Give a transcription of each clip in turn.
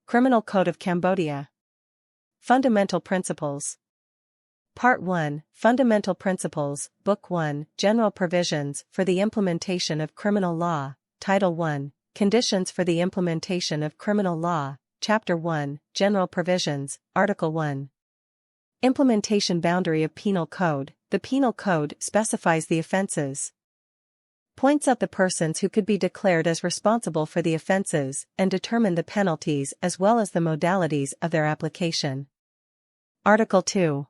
Criminal Code of Cambodia. Fundamental Principles. Part 1, Fundamental Principles, Book 1, General Provisions for the Implementation of Criminal Law, Title 1, Conditions for the Implementation of Criminal Law, Chapter 1, General Provisions, Article 1. Implementation Boundary of Penal Code. The Penal Code specifies the offences, points out the persons who could be declared as responsible for the offences, and determine the penalties as well as the modalities of their application. Article 2.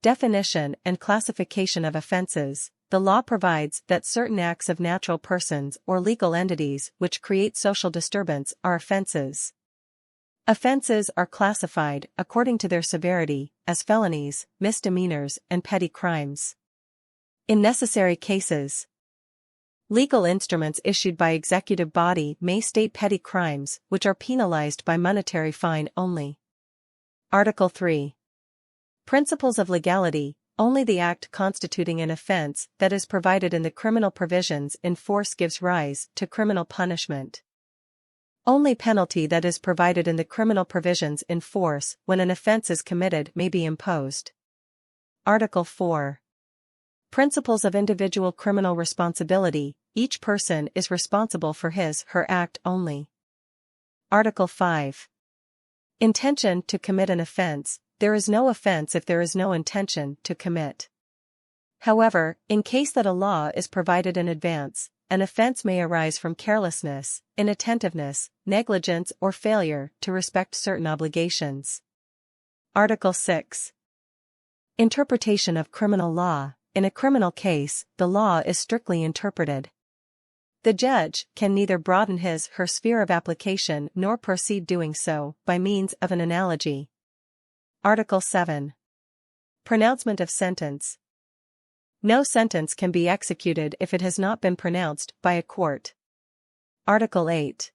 Definition and classification of offences. The law provides that certain acts of natural persons or legal entities which create social disturbance are offences. Offences are classified, according to their severity, as felonies, misdemeanours, and petty crimes. In necessary cases, legal instruments issued by executive body may state petty crimes, which are penalized by monetary fine only. Article 3. Principles of legality. Only the act constituting an offence that is provided in the criminal provisions in force gives rise to criminal punishment. Only penalty that is provided in the criminal provisions in force when an offence is committed may be imposed. Article 4. Principles of individual criminal responsibility. Each person is responsible for his/her act only. Article 5. Intention to commit an offence. There is no offence if there is no intention to commit. However, in case that a law is provided in advance, an offence may arise from carelessness, inattentiveness, negligence, or failure to respect certain obligations. Article 6. Interpretation of criminal law. In a criminal case, the law is strictly interpreted. The judge can neither broaden his/her sphere of application nor proceed doing so by means of an analogy. Article 7. Pronouncement of sentence. No sentence can be executed if it has not been pronounced by a court. Article 8.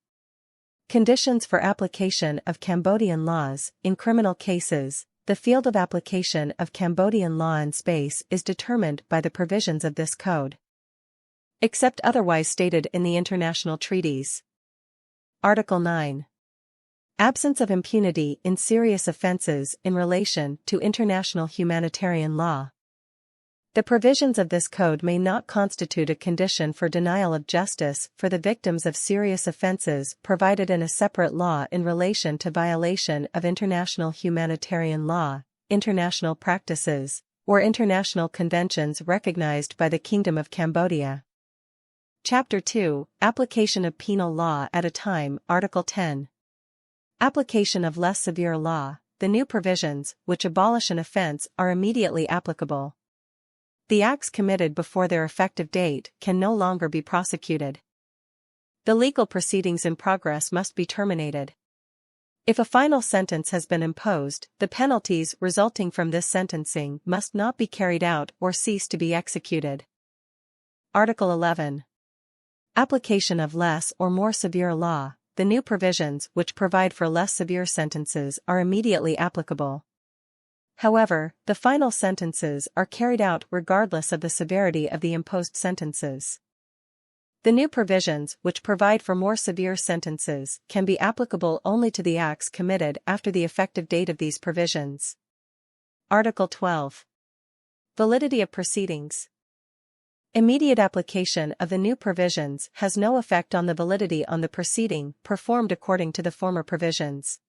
Conditions for application of Cambodian laws. In criminal cases, the field of application of Cambodian law in space is determined by the provisions of this code, except otherwise stated in the international treaties. Article 9. Absence of impunity in serious offences in relation to international humanitarian law. The provisions of this code may not constitute a condition for denial of justice for the victims of serious offences provided in a separate law in relation to violation of international humanitarian law, international practices, or international conventions recognized by the Kingdom of Cambodia. Chapter 2, Application of Penal Law at a Time. Article 10. Application of less severe law. The new provisions, which abolish an offence, are immediately applicable. The acts committed before their effective date can no longer be prosecuted. The legal proceedings in progress must be terminated. If a final sentence has been imposed, the penalties resulting from this sentencing must not be carried out or cease to be executed. Article 11. Application of less or more severe law. The new provisions which provide for less severe sentences are immediately applicable. However, the final sentences are carried out regardless of the severity of the imposed sentences. The new provisions which provide for more severe sentences can be applicable only to the acts committed after the effective date of these provisions. Article 12. Validity of proceedings. Immediate application of the new provisions has no effect on the validity on the proceeding performed according to the former provisions.